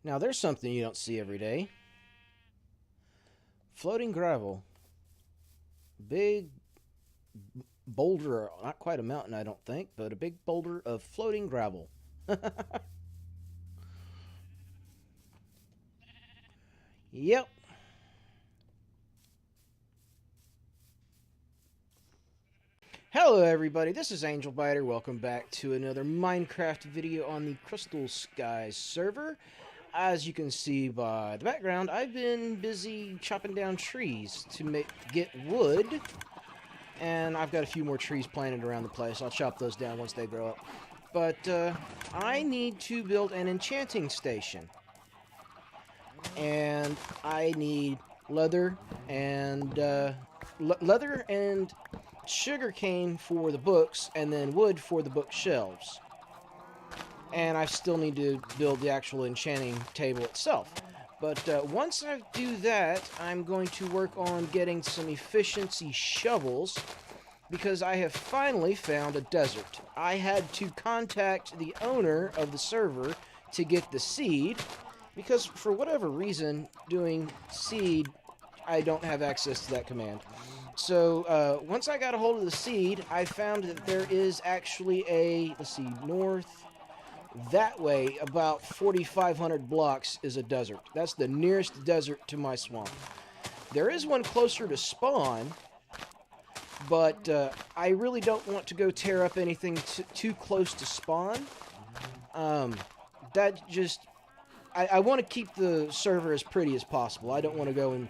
Now there's something you don't see every day. Floating gravel. Big boulder, not quite a mountain I don't think, but a big boulder of floating gravel. Yep. Hello everybody, this is AngelBiter. Welcome back to another Minecraft video on the Crystal Skies server. As you can see by the background, I've been busy chopping down trees to get wood. And I've got a few more trees planted around the place. I'll chop those down once they grow up. But I need to build an enchanting station. And I need leather and sugarcane for the books, and then wood for the bookshelves. And I still need to build the actual enchanting table itself. But once I do that, I'm going to work on getting some efficiency shovels, because I have finally found a desert. I had to contact the owner of the server to get the seed, because for whatever reason, doing seed, I don't have access to that command. So once I got a hold of the seed, I found that there is actually a, let's see, north, that way, about 4,500 blocks is a desert. That's the nearest desert to my swamp. There is one closer to spawn, but I really don't want to go tear up anything too close to spawn. That just... I want to keep the server as pretty as possible. I don't want to go and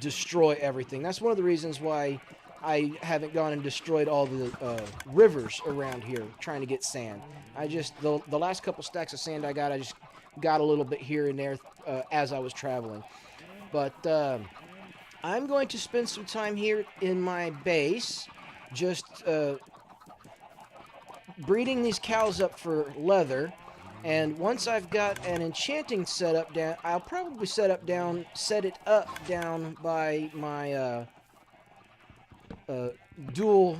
destroy everything. That's one of the reasons why I haven't gone and destroyed all the rivers around here trying to get sand. The last couple stacks of sand I just got a little bit here and there as I was traveling. But I'm going to spend some time here in my base just breeding these cows up for leather. And once I've got an enchanting setup down, I'll probably set it up down by my dual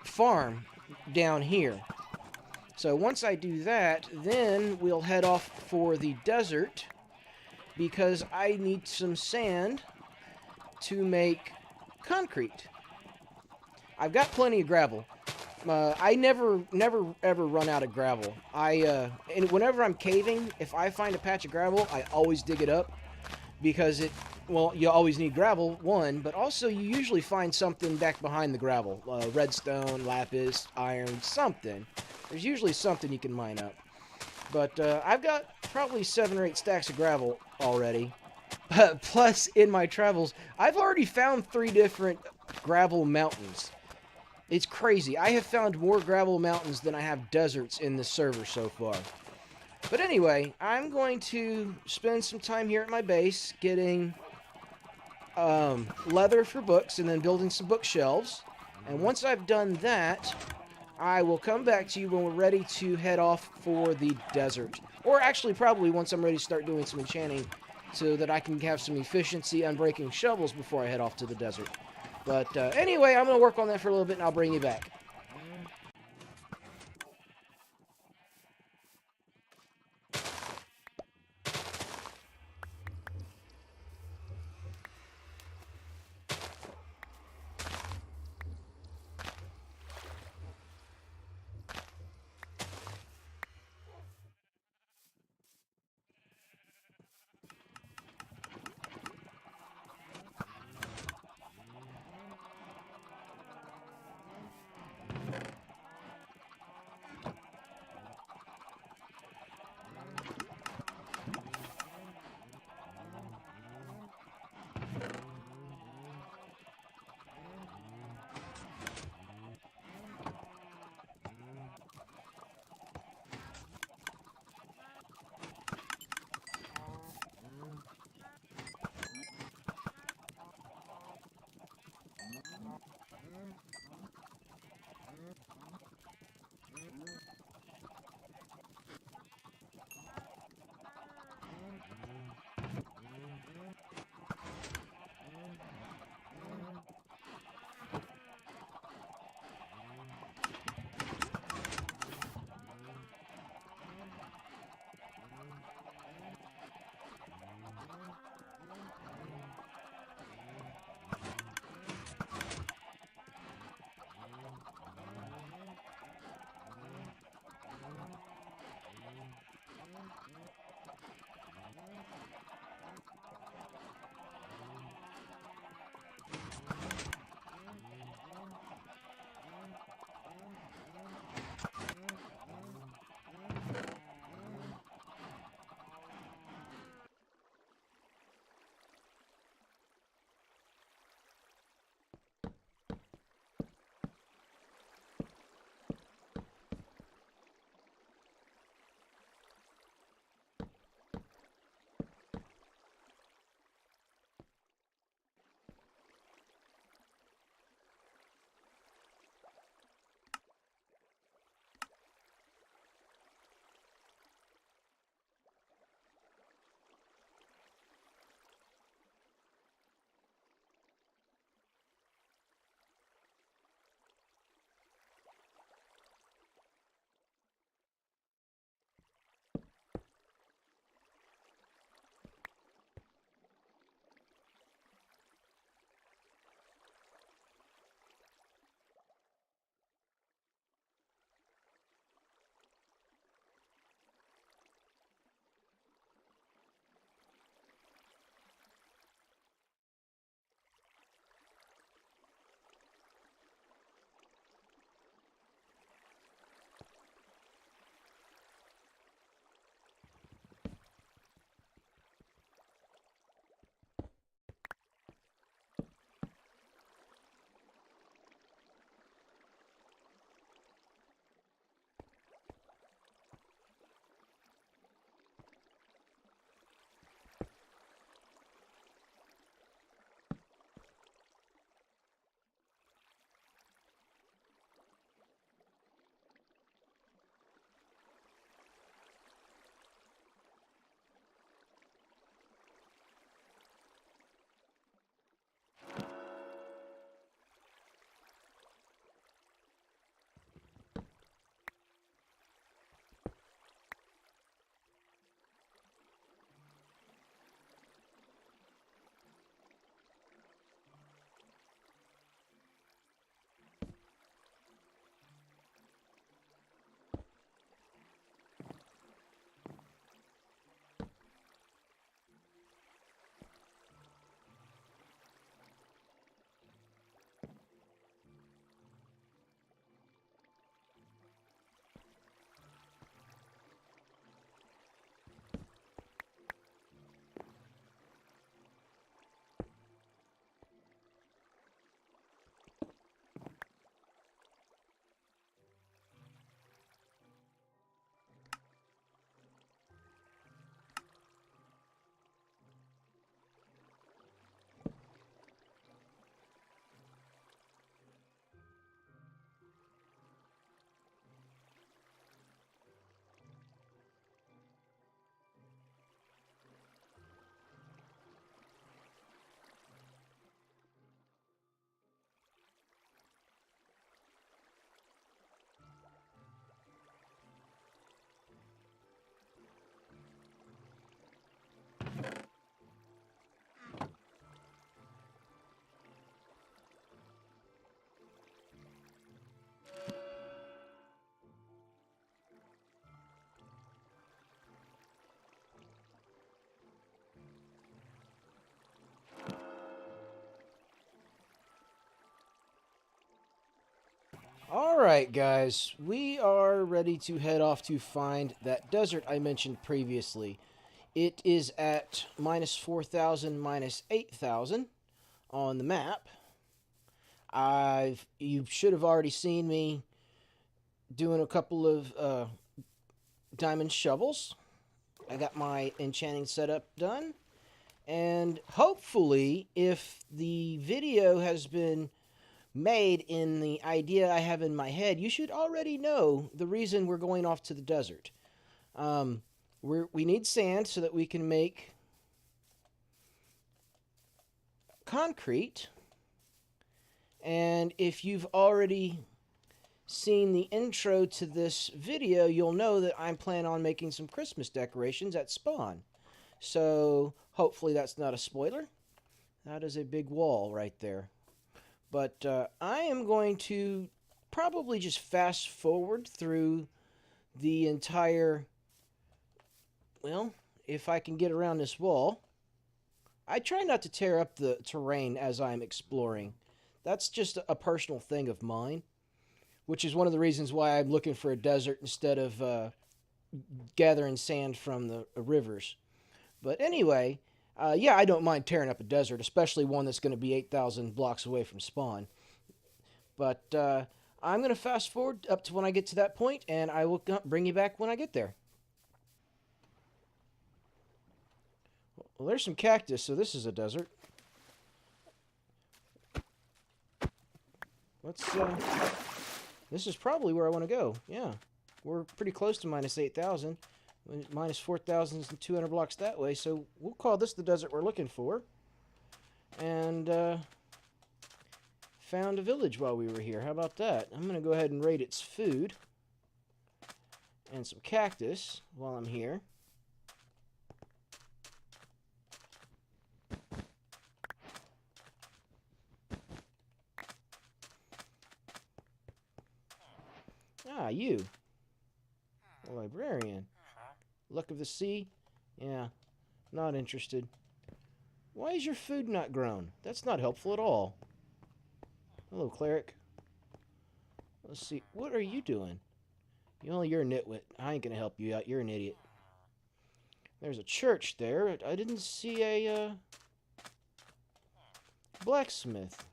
farm down here. So once I do that, then we'll head off for the desert, because I need some sand to make concrete. I've got plenty of gravel. I never ever run out of gravel. And whenever I'm caving, if I find a patch of gravel, I always dig it up, because well, you always need gravel, one, but also you usually find something back behind the gravel. Redstone, lapis, iron, something. There's usually something you can mine up. But I've got probably 7 or 8 stacks of gravel already. Plus, in my travels, I've already found 3 different gravel mountains. It's crazy. I have found more gravel mountains than I have deserts in this server so far. But anyway, I'm going to spend some time here at my base getting leather for books and then building some bookshelves. And once I've done that, I will come back to you when we're ready to head off for the desert. Or actually, probably once I'm ready to start doing some enchanting, so that I can have some efficiency unbreaking shovels before I head off to the desert. But anyway, I'm going to work on that for a little bit, and I'll bring you back. Alright, guys, we are ready to head off to find that desert I mentioned previously. It is at minus 4,000, minus 8,000 on the map. You should have already seen me doing a couple of diamond shovels. I got my enchanting setup done. And hopefully, if the video has been made in the idea I have in my head, you should already know the reason we're going off to the desert. We need sand so that we can make concrete. And if you've already seen the intro to this video, you'll know that I'm planning on making some Christmas decorations at spawn. So hopefully that's not a spoiler. That is a big wall right there. But I am going to probably just fast forward through the entire, well, if I can get around this wall. I try not to tear up the terrain as I'm exploring. That's just a personal thing of mine, which is one of the reasons why I'm looking for a desert instead of gathering sand from the rivers. But anyway, yeah, I don't mind tearing up a desert, especially one that's going to be 8,000 blocks away from spawn. But I'm going to fast forward up to when I get to that point, and I will bring you back when I get there. Well, there's some cactus, so this is a desert. This is probably where I want to go. Yeah, we're pretty close to minus 8,000. Minus 4,200 blocks that way, so we'll call this the desert we're looking for. And found a village while we were here. How about that? I'm going to go ahead and raid its food and some cactus while I'm here. Ah, you. A librarian. Luck of the sea? Yeah, not interested. Why is your food not grown? That's not helpful at all. Hello, cleric. Let's see. What are you doing? You're a nitwit. I ain't gonna help you out. You're an idiot. There's a church there. I didn't see a blacksmith.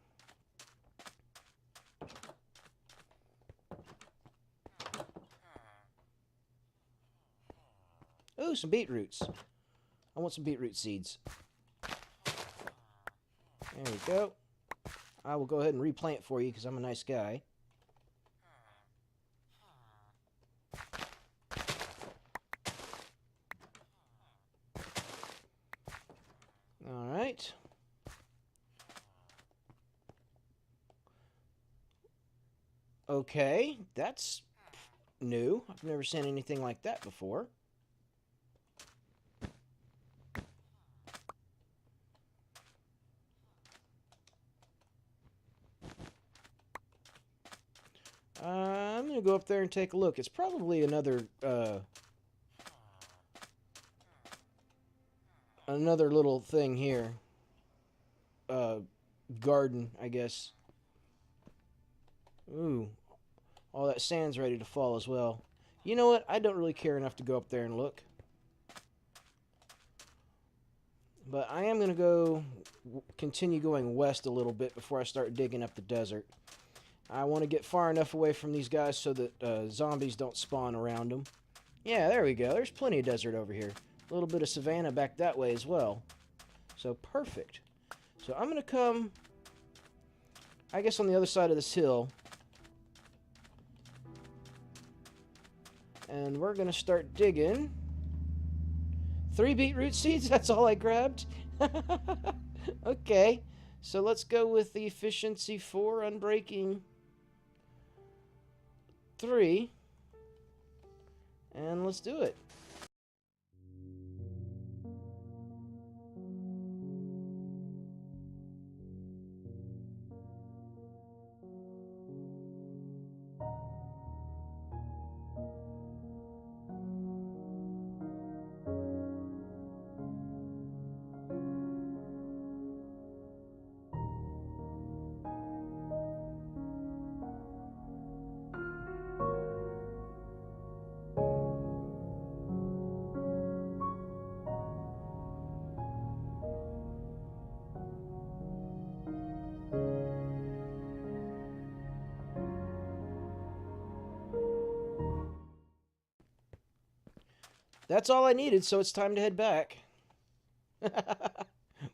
Oh, some beetroots. I want some beetroot seeds. There we go. I will go ahead and replant for you because I'm a nice guy. Alright. Okay, that's new. I've never seen anything like that before. I'm going to go up there and take a look. It's probably another little thing here. Garden, I guess. Ooh, all that sand's ready to fall as well. You know what? I don't really care enough to go up there and look. But I am going to continue going west a little bit before I start digging up the desert. I want to get far enough away from these guys so that zombies don't spawn around them. Yeah, there we go. There's plenty of desert over here. A little bit of savanna back that way as well. So, perfect. So, I'm going to come, I guess, on the other side of this hill. And we're going to start digging. 3 beetroot seeds? That's all I grabbed? Okay. So, let's go with the efficiency 4, unbreaking 3, and let's do it. That's all I needed, so it's time to head back.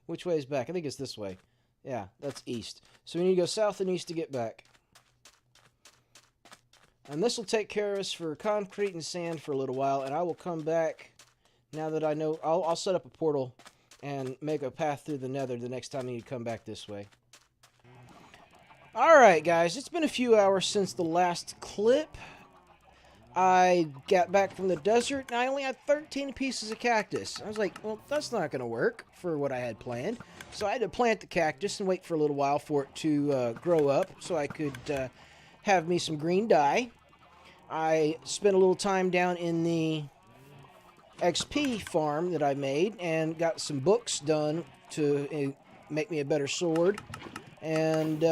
Which way is back? I think it's this way. Yeah, that's east. So we need to go south and east to get back. And this will take care of us for concrete and sand for a little while, and I will come back now that I know. I'll set up a portal and make a path through the nether the next time I need to come back this way. Alright, guys, it's been a few hours since the last clip. I got back from the desert, and I only had 13 pieces of cactus. I was like, well, that's not going to work for what I had planned. So I had to plant the cactus and wait for a little while for it to grow up so I could have me some green dye. I spent a little time down in the XP farm that I made and got some books done to make me a better sword. And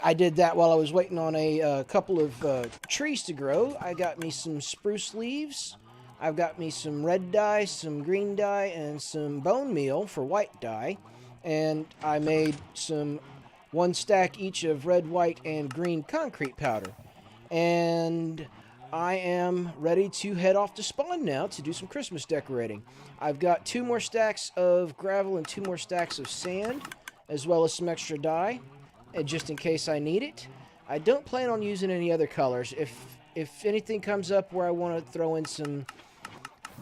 I did that while I was waiting on a couple of trees to grow. I got me some spruce leaves. I've got me some red dye, some green dye, and some bone meal for white dye. And I made some 1 stack each of red, white, and green concrete powder. And I am ready to head off to spawn now to do some Christmas decorating. I've got 2 more stacks of gravel and 2 more stacks of sand, as well as some extra dye, just in case I need it. I don't plan on using any other colors. If anything comes up where I want to throw in some...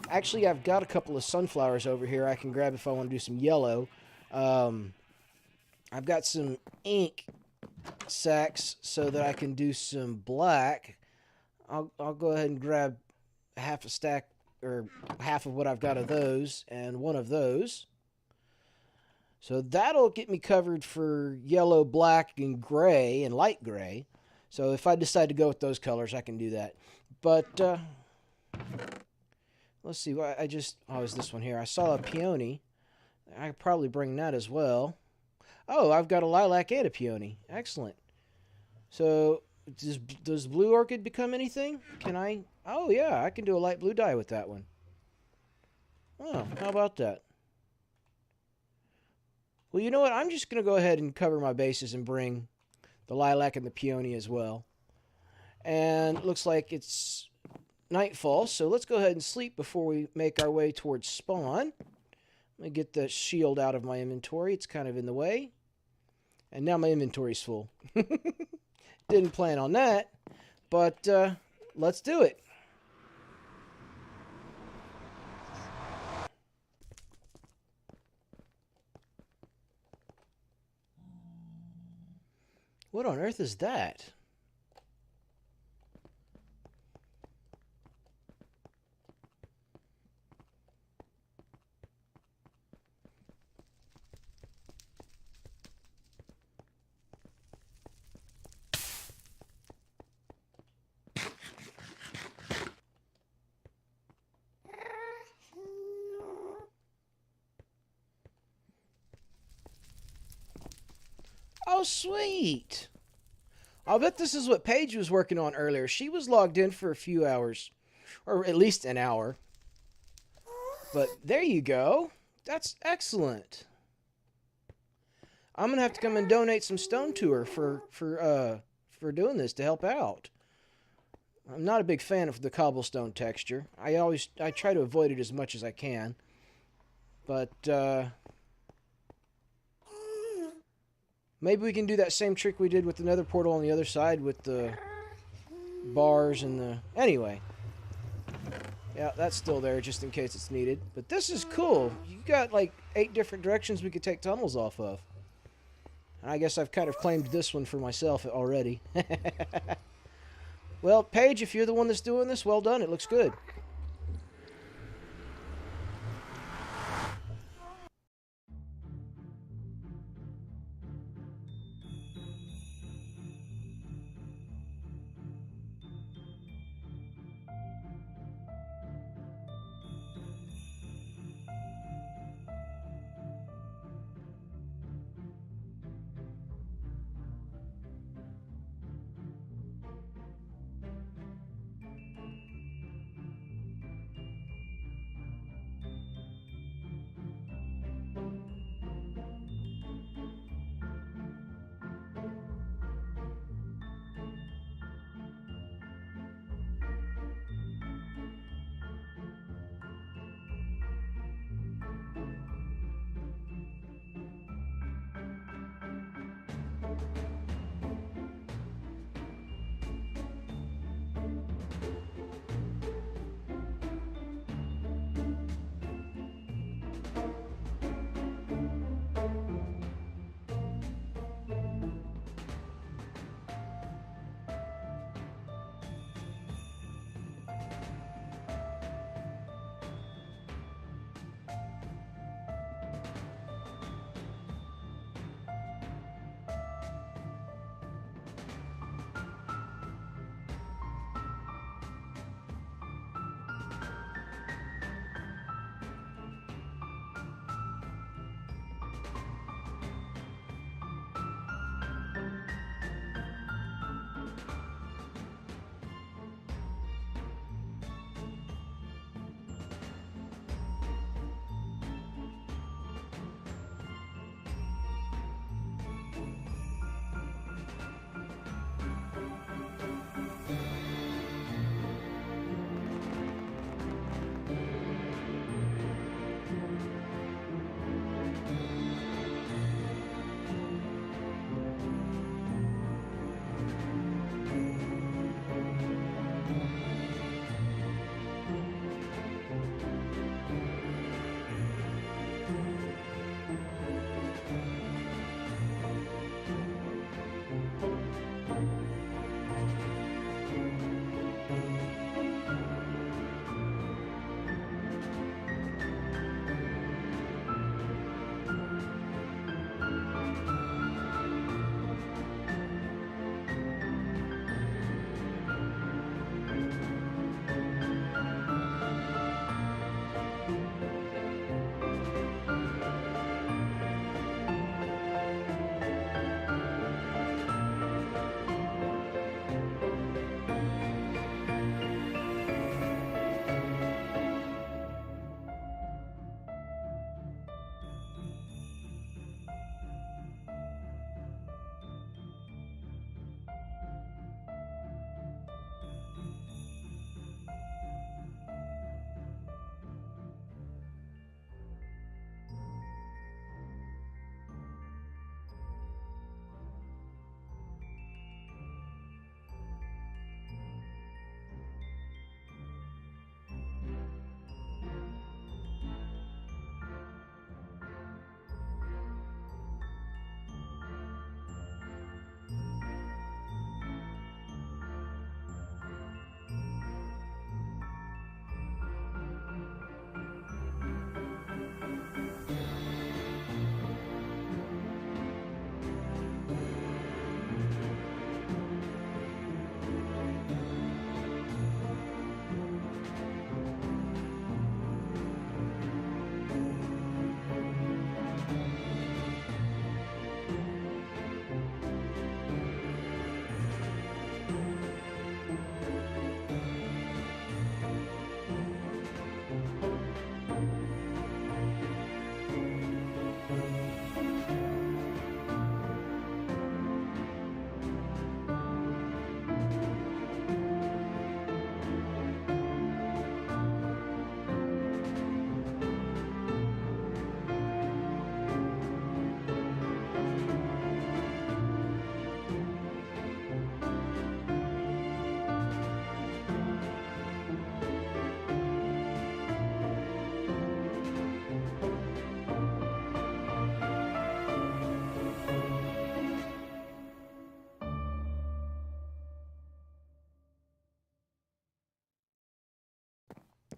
Actually, I've got a couple of sunflowers over here I can grab if I want to do some yellow. I've got some ink sacks so that I can do some black. I'll go ahead and grab half a stack, or half of what I've got of those, and 1 of those. So that'll get me covered for yellow, black, and gray, and light gray. So if I decide to go with those colors, I can do that. But, let's see. Oh, it's this one here. I saw a peony. I could probably bring that as well. Oh, I've got a lilac and a peony. Excellent. So, does blue orchid become anything? Can I? Oh, yeah, I can do a light blue dye with that one. Oh, how about that? Well, you know what? I'm just going to go ahead and cover my bases and bring the lilac and the peony as well. And it looks like it's nightfall, so let's go ahead and sleep before we make our way towards spawn. Let me get the shield out of my inventory. It's kind of in the way. And now my inventory's full. Didn't plan on that, but let's do it. What on earth is that? Oh, sweet. I'll bet this is what Paige was working on earlier. She was logged in for a few hours, or at least an hour. But there you go. That's excellent. I'm gonna have to come and donate some stone to her for doing this to help out. I'm not a big fan of the cobblestone texture. I try to avoid it as much as I can. But maybe we can do that same trick we did with another portal on the other side with the bars and the... Anyway. Yeah, that's still there just in case it's needed. But this is cool. You got like 8 different directions we could take tunnels off of. And I guess I've kind of claimed this one for myself already. Well, Paige, if you're the one that's doing this, well done. It looks good.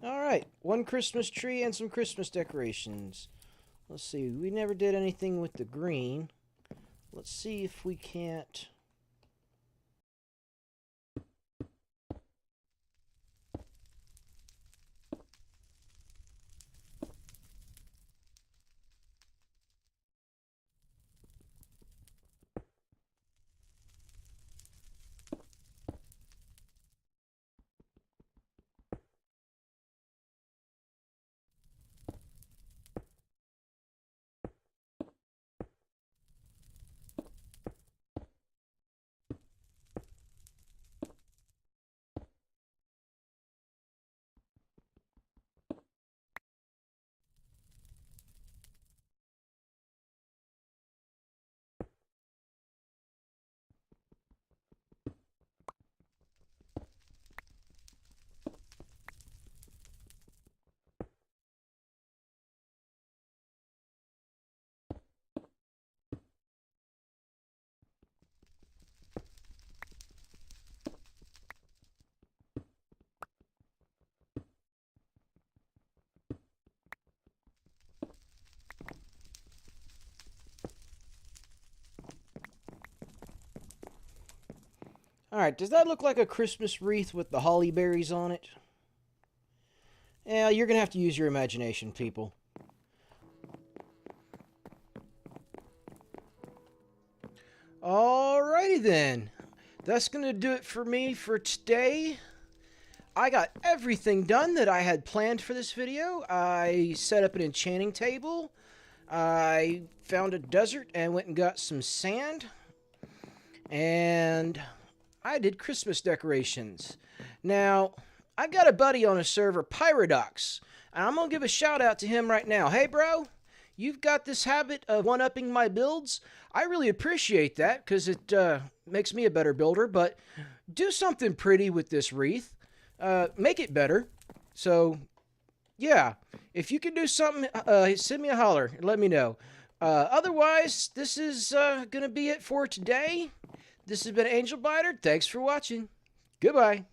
Alright, one Christmas tree and some Christmas decorations. Let's see, we never did anything with the green. Let's see if we can't... Alright, does that look like a Christmas wreath with the holly berries on it? Yeah, you're going to have to use your imagination, people. Alrighty then. That's going to do it for me for today. I got everything done that I had planned for this video. I set up an enchanting table. I found a desert and went and got some sand. And I did Christmas decorations. Now, I got a buddy on a server, Pyrodox, and I'm going to give a shout out to him right now. Hey, bro, you've got this habit of one-upping my builds. I really appreciate that because it makes me a better builder, but do something pretty with this wreath. Make it better. So, yeah, if you can do something, send me a holler and let me know. Otherwise, this is going to be it for today. This has been AngelBiter. Thanks for watching. Goodbye.